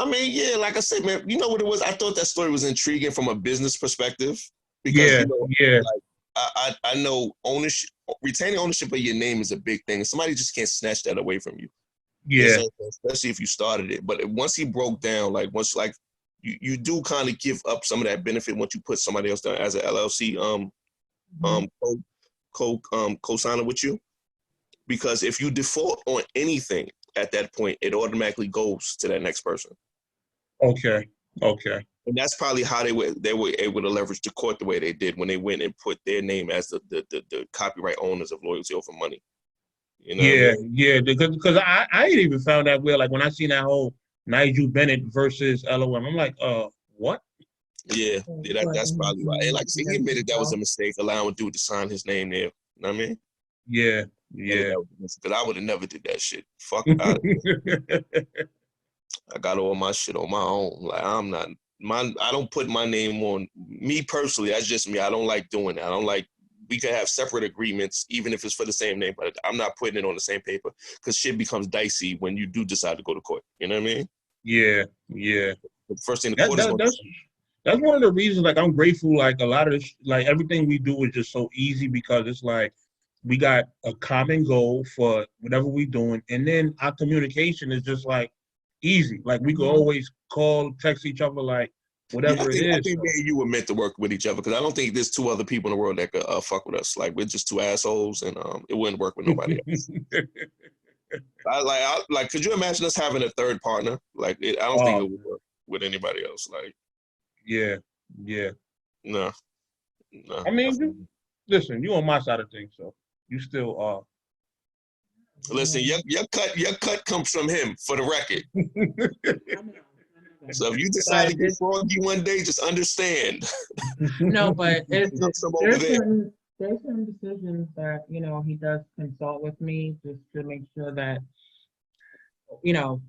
I mean, yeah, like I said, man, you know what it was? I thought that story was intriguing from a business perspective because, you know, like, I know ownership, retaining ownership of your name is a big thing. Somebody just can't snatch that away from you. Yeah. Especially if you started it. But once he broke down, like once like you do kind of give up some of that benefit once you put somebody else down as an LLC co-signer with you. Because if you default on anything at that point, it automatically goes to that next person. Okay. And that's probably how they were able to leverage the court the way they did when they went and put their name as the copyright owners of Loyalty Over Money. You know what I mean? Yeah, because I ain't even found that where, like, when I seen that whole Nigel Bennett versus LOM, I'm like, what? Yeah, that's probably right. And like I said, he admitted that was a mistake, allowing dude to sign his name there. You know what I mean? Yeah. Because I would have never did that shit. Fuck out of here. I got all my shit on my own. Like I don't put my name on me personally. That's just me. I don't like doing that. I don't like. We could have separate agreements, even if it's for the same name, but I'm not putting it on the same paper because shit becomes dicey when you do decide to go to court. You know what I mean? Yeah. The first thing the court is going to do. That's one of the reasons, like, I'm grateful, like, a lot of this, like, everything we do is just so easy because it's like we got a common goal for whatever we're doing, and then our communication is just, like, easy. Like, we can always call, text each other, like, whatever it is. I think me and you were meant to work with each other because I don't think there's two other people in the world that could fuck with us. Like, we're just two assholes, and it wouldn't work with nobody else. I could you imagine us having a third partner? Like, I don't think it would work with anybody else. Like, yeah. No. I mean, listen, you on my side of things, so you still are. Listen, your cut comes from him, for the record. So if you decide to get froggy one day, just understand. No, but there's certain decisions that, you know, he does consult with me just to make sure that, you know,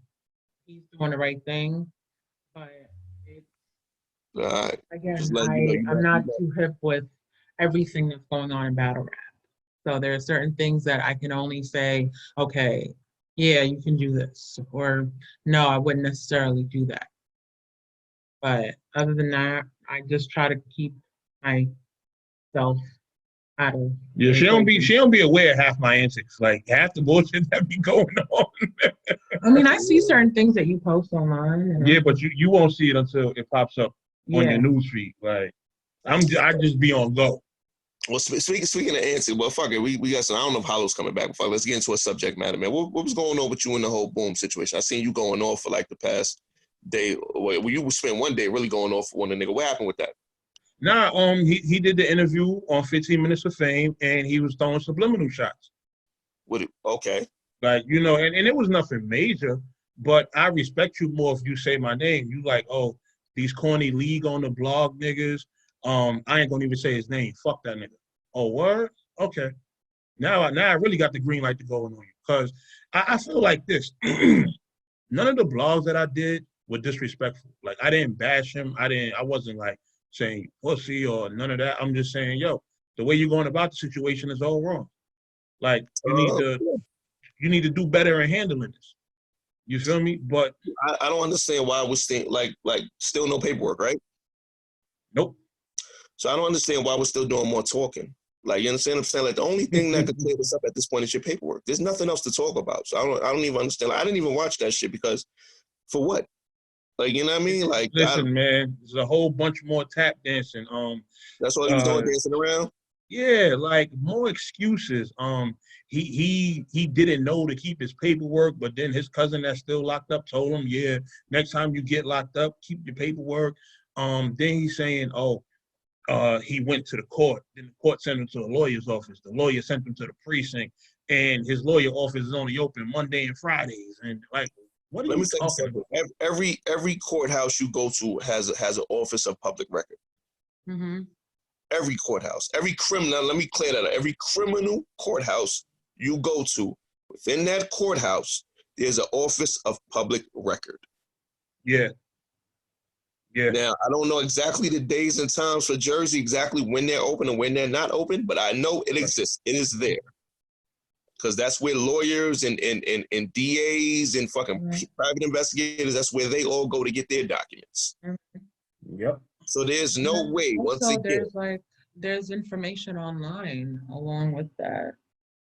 he's doing the right thing. But again, I'm not too hip with everything that's going on in battle rap. So there are certain things that I can only say, okay, yeah, you can do this, or no, I wouldn't necessarily do that. But other than that, I just try to keep myself out of. Yeah, she don't be aware of half my antics, like half the bullshit that be going on. I mean, I see certain things that you post online. Yeah, but you won't see it until it pops up on your newsfeed. Like, I just be on go. Well, speaking of answer, well, fuck it. We got some. I don't know if Hollow's coming back. Fuck, let's get into a subject matter, man. What was going on with you in the whole Boom situation? I seen you going off for like the past day. Well, you spent one day really going off on the nigga. What happened with that? Nah, he did the interview on 15 Minutes of Fame, and he was throwing subliminal shots. Okay. Like, you know, and it was nothing major, but I respect you more if you say my name. You like, oh, these corny league on the blog niggas. I ain't gonna even say his name. Fuck that nigga. Oh, word? Okay. Now I really got the green light to go on you. Because I feel like this. None of the blogs that I did were disrespectful. Like, I didn't bash him. I wasn't like saying pussy or none of that. I'm just saying, yo, the way you're going about the situation is all wrong. Like, you need to do better in handling this. You feel me? But I don't understand why we're still like still no paperwork, right? Nope. So I don't understand why we're still doing more talking. Like, you understand what I'm saying? Like, the only thing that could clear this up at this point is your paperwork. There's nothing else to talk about. So I don't even understand. Like, I didn't even watch that shit because for what? Like, you know what I mean? Like, listen, man, there's a whole bunch more tap dancing. That's all he was doing, dancing around? Yeah, like more excuses. He didn't know to keep his paperwork, but then his cousin that's still locked up told him, yeah, next time you get locked up, keep your paperwork. Then he's saying, he went to the court. Then the court sent him to the lawyer's office. The lawyer sent him to the precinct, and his lawyer office is only open Monday and Fridays. And like, what are you talking about? Every courthouse you go to has an office of public record. Mm-hmm. Every courthouse, every criminal. Let me clear that up. Every criminal courthouse you go to, within that courthouse, there's an office of public record. Yeah. Now, I don't know exactly the days and times for Jersey, exactly when they're open and when they're not open, but I know it exists. It is there. because that's where lawyers and DAs and fucking private investigators, that's where they all go to get their documents. Yep. So there's no way, once again. There's information online along with that.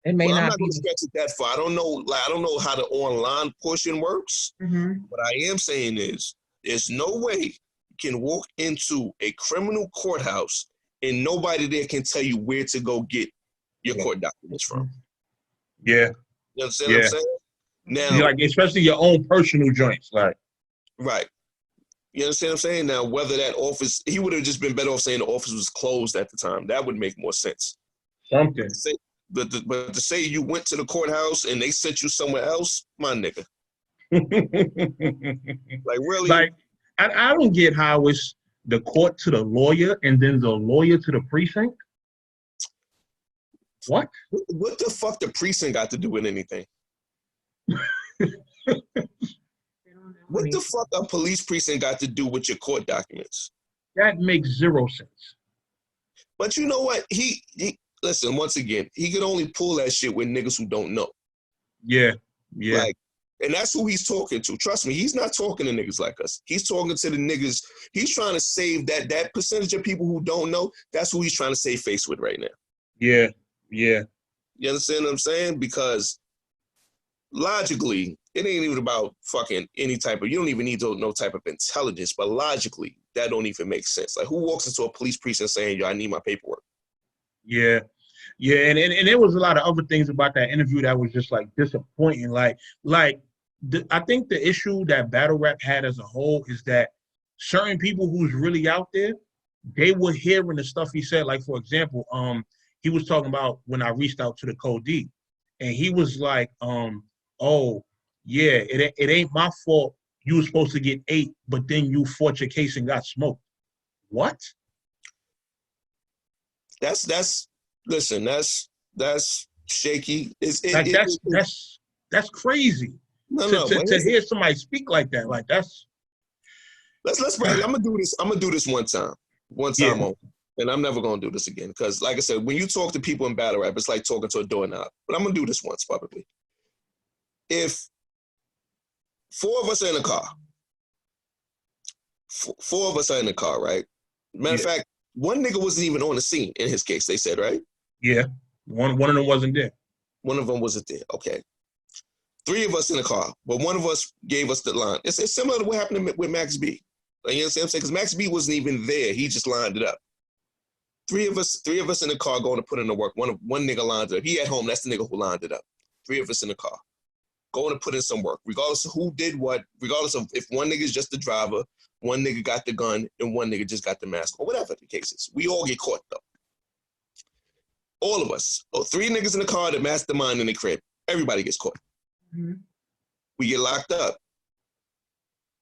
It may I'm not not be going to stretch it that far. I don't know how the online portion works. What I am saying is, there's no way you can walk into a criminal courthouse and nobody there can tell you where to go get your court documents from. Yeah. You understand what I'm saying? Now, like, especially your own personal joints, like. Right. You understand what I'm saying? Now, whether that office, he would have just been better off saying the office was closed at the time. That would make more sense. Something. But to say you went to the courthouse and they sent you somewhere else, my nigga. Like, really? Like, I don't get how it's the court to the lawyer and then the lawyer to the precinct. What? What the fuck the precinct got to do with anything? What the fuck a police precinct got to do with your court documents? That makes zero sense. But you know what? He listen, once again, he could only pull that shit with niggas who don't know. Yeah. Like, and that's who he's talking to. Trust me, he's not talking to niggas like us. He's talking to the niggas. He's trying to save that percentage of people who don't know. That's who he's trying to save face with right now. Yeah. You understand what I'm saying? Because logically, it ain't even about fucking any type of, you don't even need no type of intelligence, but logically, that don't even make sense. Like, who walks into a police precinct saying, yo, I need my paperwork? Yeah, and there was a lot of other things about that interview that was just, like, disappointing. I think the issue that battle rap had as a whole is that certain people who's really out there, they were hearing the stuff he said. Like, for example, he was talking about when I reached out to the Code D, and he was like, oh, yeah, it ain't my fault. You were supposed to get 8, but then you fought your case and got smoked. What? That's shaky. That's crazy. To hear somebody speak like that, like that's. Let's I'm gonna do this. I'm gonna do this one time only, and I'm never gonna do this again because, like I said, when you talk to people in battle rap, it's like talking to a doorknob. But I'm gonna do this once publicly. If 4 of us are in a car, 4 of us are in the car, right? Matter of fact, one nigga wasn't even on the scene in his case, they said, right? Yeah. One of them wasn't there. One of them wasn't there. Okay. 3 of us in the car, but one of us gave us the line. It's similar to what happened with Max B. Like, you know what I'm saying? Because Max B wasn't even there. He just lined it up. 3 of us in the car going to put in the work. One nigga lined it up. He at home. That's the nigga who lined it up. 3 of us in the car going to put in some work, regardless of who did what, regardless of if one nigga is just the driver, one nigga got the gun, and one nigga just got the mask, or whatever the case is. We all get caught, though. All of us. 3 niggas in the car that mastermind in the crib. Everybody gets caught. Mm-hmm. We get locked up.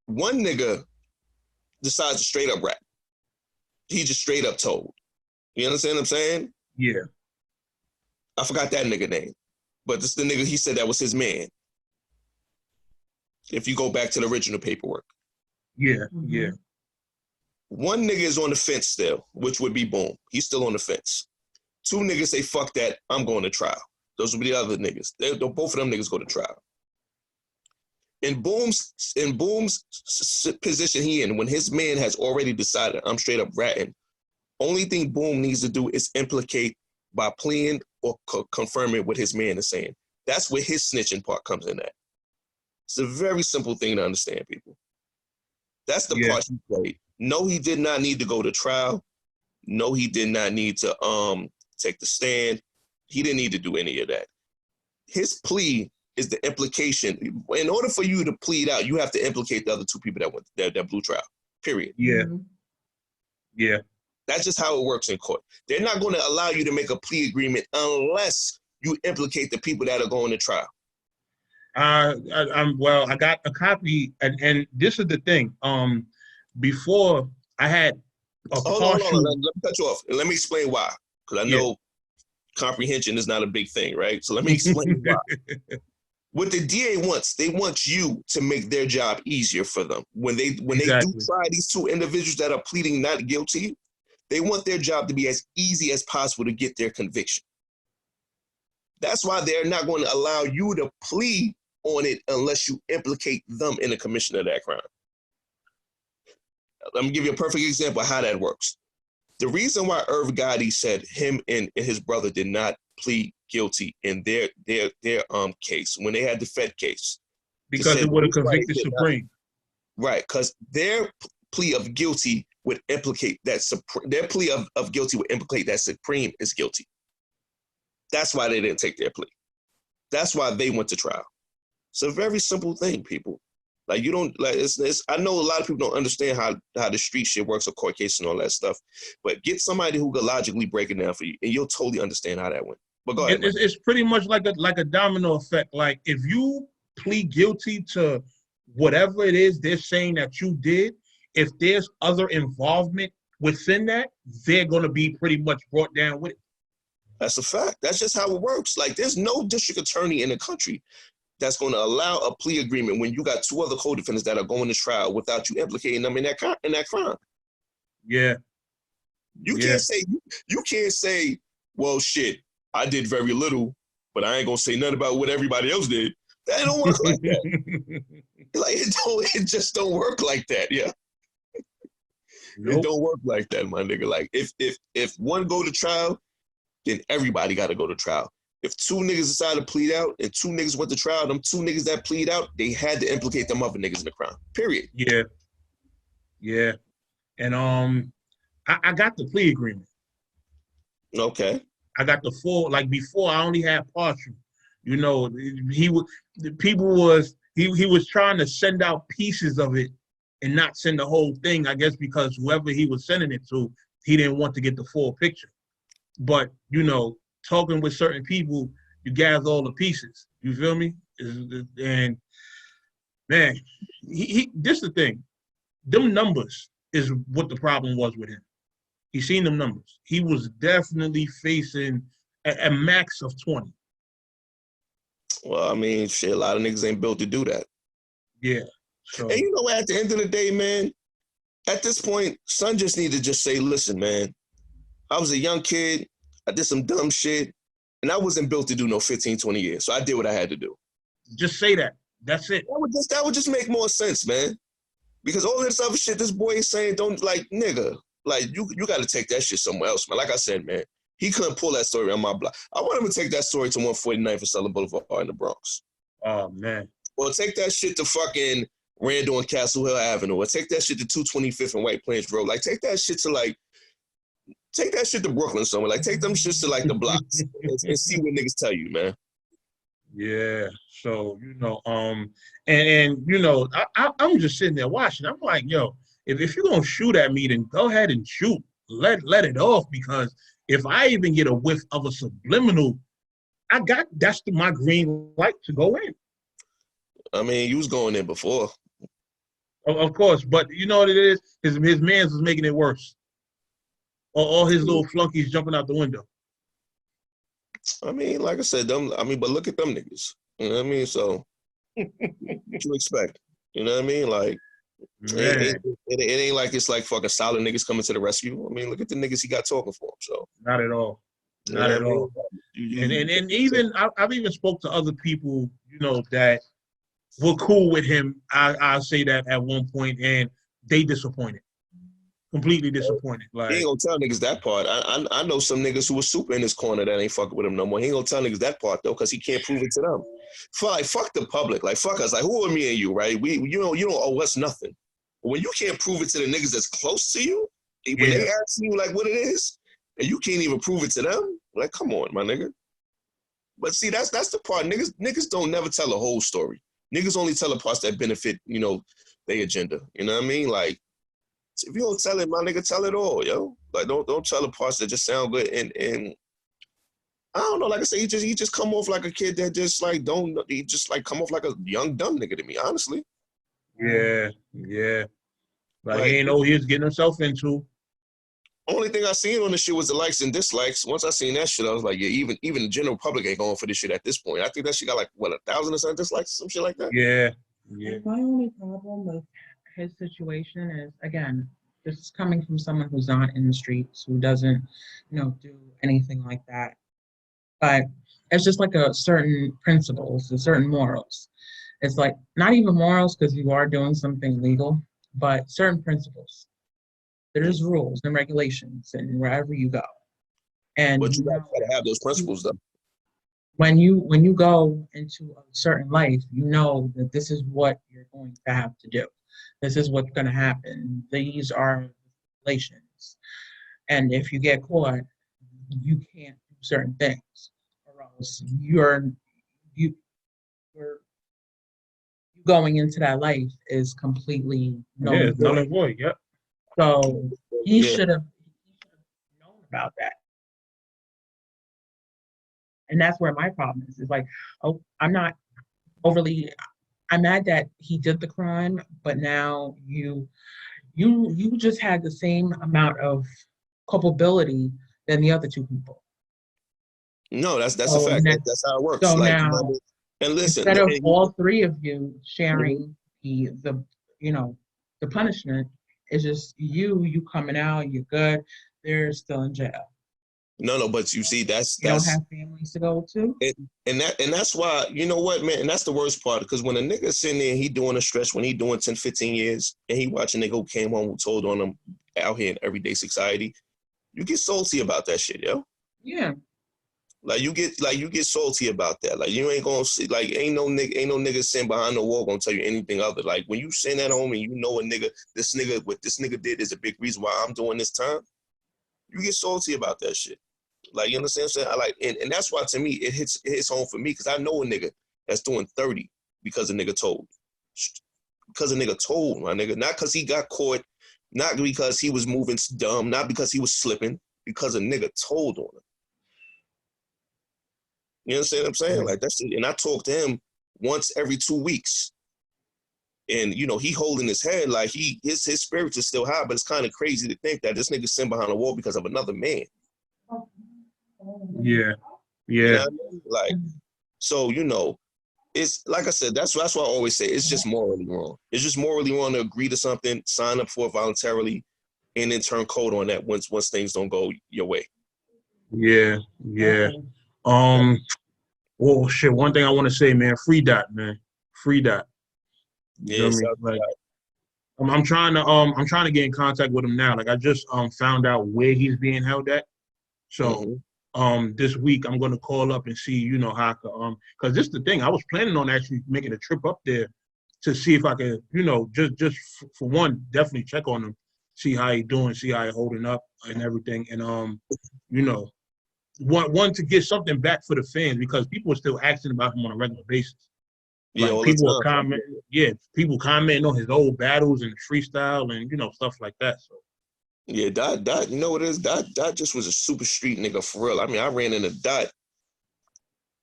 One nigga decides to straight up rap. He just straight up told. You understand what I'm saying? Yeah. I forgot that nigga name. But this the nigga, he said that was his man. If you go back to the original paperwork. Yeah, One nigga is on the fence still, which would be Boom. He's still on the fence. 2 niggas say, fuck that, I'm going to trial. Those would be the other niggas. Both of them niggas go to trial. In Boom's position he in, when his man has already decided, I'm straight up ratting, only thing Boom needs to do is implicate by pleading or confirming what his man is saying. That's where his snitching part comes in at. It's a very simple thing to understand, people. That's the part he played. No, he did not need to go to trial. No, he did not need to take the stand. He didn't need to do any of that. His plea is the implication. In order for you to plead out, you have to implicate the other 2 people that blew trial. Period. Yeah. Yeah. That's just how it works in court. They're not going to allow you to make a plea agreement unless you implicate the people that are going to trial. I got a copy, and this is the thing. Before I had a Hold on. Let me cut you off. And let me explain why. Because I know comprehension is not a big thing, right? So let me explain why. What the DA wants, they want you to make their job easier for them. When they do try these 2 individuals that are pleading not guilty, they want their job to be as easy as possible to get their conviction. That's why they're not going to allow you to plea on it unless you implicate them in the commission of that crime. Let me give you a perfect example of how that works. The reason why Irv Gotti said him and his brother did not plead guilty in their case when they had the Fed case. Because it would have convicted Supreme. Right, because their plea of guilty would implicate that their plea of guilty would implicate that Supreme is guilty. That's why they didn't take their plea. That's why they went to trial. It's a very simple thing, people. Like, you don't, like, it's I know a lot of people don't understand how the street shit works, or court case and all that stuff, but get somebody who could logically break it down for you, and you'll totally understand how that went. But go ahead. It's pretty much like a domino effect. Like, if you plead guilty to whatever it is they're saying that you did, if there's other involvement within that, they're going to be pretty much brought down with it. That's a fact. That's just how it works. Like, there's no district attorney in the country that's going to allow a plea agreement when you got two other co-defendants that are going to trial without you implicating them in that crime. Yeah. You can't say, well, shit, I did very little, but I ain't gonna say nothing about what everybody else did. That don't work like that. Like, it just don't work like that. Yeah. Nope. It don't work like that, my nigga. Like, if one go to trial, then everybody got to go to trial. If two niggas decided to plead out and two niggas went to trial, them two niggas that plead out, they had to implicate them other niggas in the crime. Period. Yeah. Yeah. And I got the plea agreement. Okay. I got the full, like, before I only had partial. You know, he was trying to send out pieces of it and not send the whole thing, I guess, because whoever he was sending it to, he didn't want to get the full picture. But, you know, talking with certain people, you gather all the pieces. You feel me? And, man, this is the thing. Them numbers is what the problem was with him. He seen them numbers. He was definitely facing a max of 20. Well, I mean, shit, a lot of niggas ain't built to do that. Yeah. So. And you know, at the end of the day, man, at this point, son just need to just say, listen, man, I was a young kid. I did some dumb shit, and I wasn't built to do no 15, 20 years. So I did what I had to do. Just say that. That's it. That would just make more sense, man. Because all this other shit this boy is saying, don't, like, nigga, like, you got to take that shit somewhere else, man. Like I said, man, he couldn't pull that story on my block. I want him to take that story to 149th and Southern Boulevard in the Bronx. Oh, man. Or take that shit to fucking Randall and Castle Hill Avenue. Or take that shit to 225th and White Plains Road. Like, take that shit to Brooklyn somewhere. Like, take them shits to, like, the blocks and see what niggas tell you, man. Yeah. So, you know, and you know, I'm just sitting there watching. I'm like, yo, if you're gonna shoot at me, then go ahead and shoot. Let it off, because if I even get a whiff of a subliminal, that's my green light to go in. I mean, you was going in before. Of course, but you know what it is? His man's was making it worse. All his little flunkies jumping out the window. I mean, like I said, but look at them niggas. You know what I mean? So, what you expect? You know what I mean? Like, it ain't like it's like fucking solid niggas coming to the rescue. I mean, look at the niggas he got talking for him. So, not at all. Not at all. And even I've even spoke to other people, you know, that were cool with him. I'll say that at one point, and they disappointed. Completely disappointed. Like, he ain't gonna tell niggas that part. I know some niggas who were super in his corner that ain't fucking with him no more. He ain't gonna tell niggas that part though, because he can't prove it to them. Fuck the public. Like, fuck us. Like, who are me and you, right? You don't owe us nothing. But when you can't prove it to the niggas that's close to you, when they ask you like what it is, and you can't even prove it to them, like, come on, my nigga. But see, that's the part. Niggas don't never tell the whole story. Niggas only tell the parts that benefit, you know, their agenda. You know what I mean? Like, if you don't tell it, my nigga, tell it all, yo. Like, don't tell the parts that just sound good. And I don't know, like I said, he just come off like a kid that just like he just like come off like a young dumb nigga to me, honestly. Yeah. Like, he ain't know what he was getting himself into. Only thing I seen on this shit was the likes and dislikes. Once I seen that shit, I was like, yeah, even the general public ain't going for this shit at this point. I think that shit got like, what, 1,000 or something dislikes, some shit like that? Yeah. My only problem with his situation is, again, this is coming from someone who's not in the streets, who doesn't, you know, do anything like that. But it's just like a certain principles, a certain morals. It's like not even morals because you are doing something legal, but certain principles. There's rules and regulations and wherever you go. And But you you know, gotta have those principles though. when you go into a certain life, you know that this is what you're going to have to do. This is what's going to happen. These are regulations. And if you get caught, you can't do certain things, or else you you're going into that life is completely null Yeah, and it's null void. and void. Yep. So he Yeah. should have known about that. And that's where my problem is. It's like, oh, I'm not overly I'm mad that he did the crime, but now you just had the same amount of culpability than the other two people. No, that's a So fact. next, That's how it works. so Like, you know what I now mean? And listen, instead of and all three of you Mhm. sharing the you know the punishment, it's just you coming out, you're good. They're still in jail. no, but you see, You don't have families to go to. it, and that's why, you know what, man, and that's the worst part, because when a nigga sitting there, he doing a stretch when he doing 10, 15 years, and he watching a nigga who came home who told on him out here in everyday society, you get salty about that shit, yo. Yeah. Like you get salty about that. Like you ain't gonna see, like ain't no nigga sitting behind the wall gonna tell you anything other. Like when you sitting at home and you know what this nigga did is a big reason why I'm doing this time, you get salty about that shit. Like, you understand what I'm saying? I like, and that's why to me it hits home for me, because I know a nigga that's doing 30 because a nigga told. Because a nigga told, my nigga. Not because he got caught, not because he was moving dumb, not because he was slipping, because a nigga told on him. You understand what I'm saying? Like that's it. And I talk to him once every 2 weeks. And you know, he holding his head like his spirits is still high, but it's kind of crazy to think that this nigga sitting behind a wall because of another man. Yeah. You know Yeah. what I mean? Like, so, you know, it's like I said, that's why I always say it's just morally wrong. It's just morally wrong to agree to something, sign up for it voluntarily, and then turn cold on that once things don't go your way. Yeah. Yeah. Um. Oh shit. One thing I want to say, man. Free Dot, man. Free Dot. You feel Yeah, me? so, Like I'm trying to get in contact with him now. Like I just found out where he's being held at. So mm-hmm. this week I'm gonna call up and see, you know, how I could because this is the thing. I was planning on actually making a trip up there to see if I could, you know, just for one, definitely check on him, see how he doing, see how he holding up and everything. And you know, one to get something back for the fans because people are still asking about him on a regular basis. Yeah, Like all the people are time. commenting, people commenting on his old battles and freestyle and you know stuff like that. So Yeah, Dot, you know what it is? Dot just was a super street nigga for real. I mean, I ran into Dot.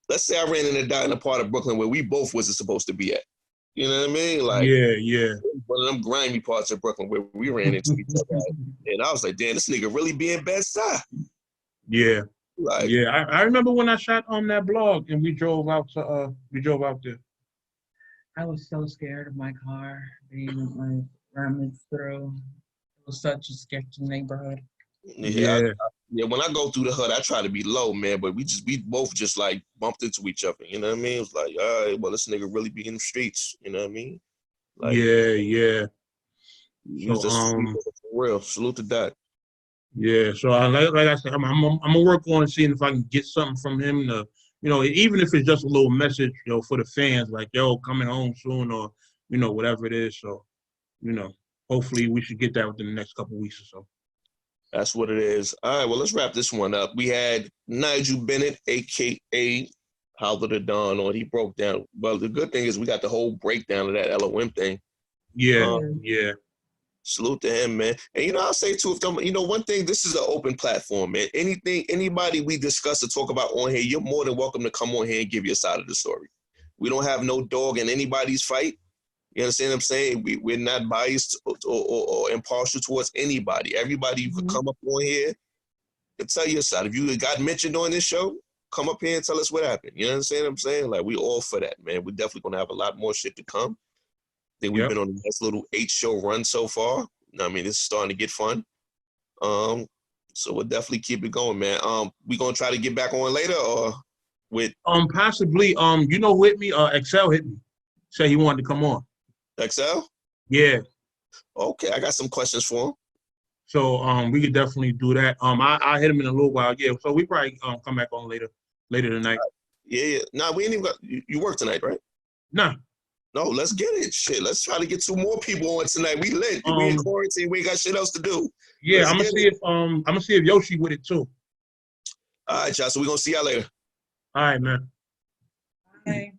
Let's say I ran into Dot in a part of Brooklyn where we both wasn't supposed to be at. You know what I mean? Like yeah. one of them grimy parts of Brooklyn where we ran into each other. And I was like, damn, this nigga really being bad side. Yeah. Like, Yeah. I remember when I shot on that blog and we drove out there. I was so scared of my car being like rummaged through. It was such a sketchy neighborhood. yeah, Yeah. yeah. When I go through the hood, I try to be low, man. But we both just like bumped into each other. You know what I mean? It was like, all right, well, this nigga really be in the streets. You know what I mean? Like, Yeah. use So this for real. Salute to that. yeah. So like I said, I'm gonna work on seeing if I can get something from him to, you know, even if it's just a little message, you know, for the fans, like, yo, coming home soon or, you know, whatever it is. So, you know, hopefully we should get that within the next couple of weeks or so. That's what it is. All right, well, let's wrap this one up. We had Nigel Bennett, a.k.a. Howler the Don, on. He broke down. Well, the good thing is we got the whole breakdown of that LOM thing. Yeah. Yeah. Salute to him, man. And, you know, I'll say, too, if them, you know, one thing, this is an open platform, man. Anybody we discuss or talk about on here, you're more than welcome to come on here and give your side of the story. We don't have no dog in anybody's fight. You understand what I'm saying? We're not biased or impartial towards anybody. Everybody, you could come up on here and tell your side. If you got mentioned on this show, come up here and tell us what happened. You understand what I'm saying? Like, we all for that, man. We're definitely going to have a lot more shit to come. I think we've been on a nice little 8-show run so far. I mean, this is starting to get fun. So we'll definitely keep it going, man. We going to try to get back on later or? With Possibly. You know who hit me? Excel hit me. Said he wanted to come on. XL? Yeah. Okay, I got some questions for him. So we could definitely do that. I hit him in a little while. Yeah. So we probably come back on later tonight. Yeah. Nah, we ain't even got you work tonight, right? Nah. No, let's get it. Shit, let's try to get 2 more people on tonight. We lit. We in quarantine. We ain't got shit else to do. Yeah, I'm gonna see if Yoshi with it too. All right, y'all. So we're gonna see y'all later. All right, man. Bye.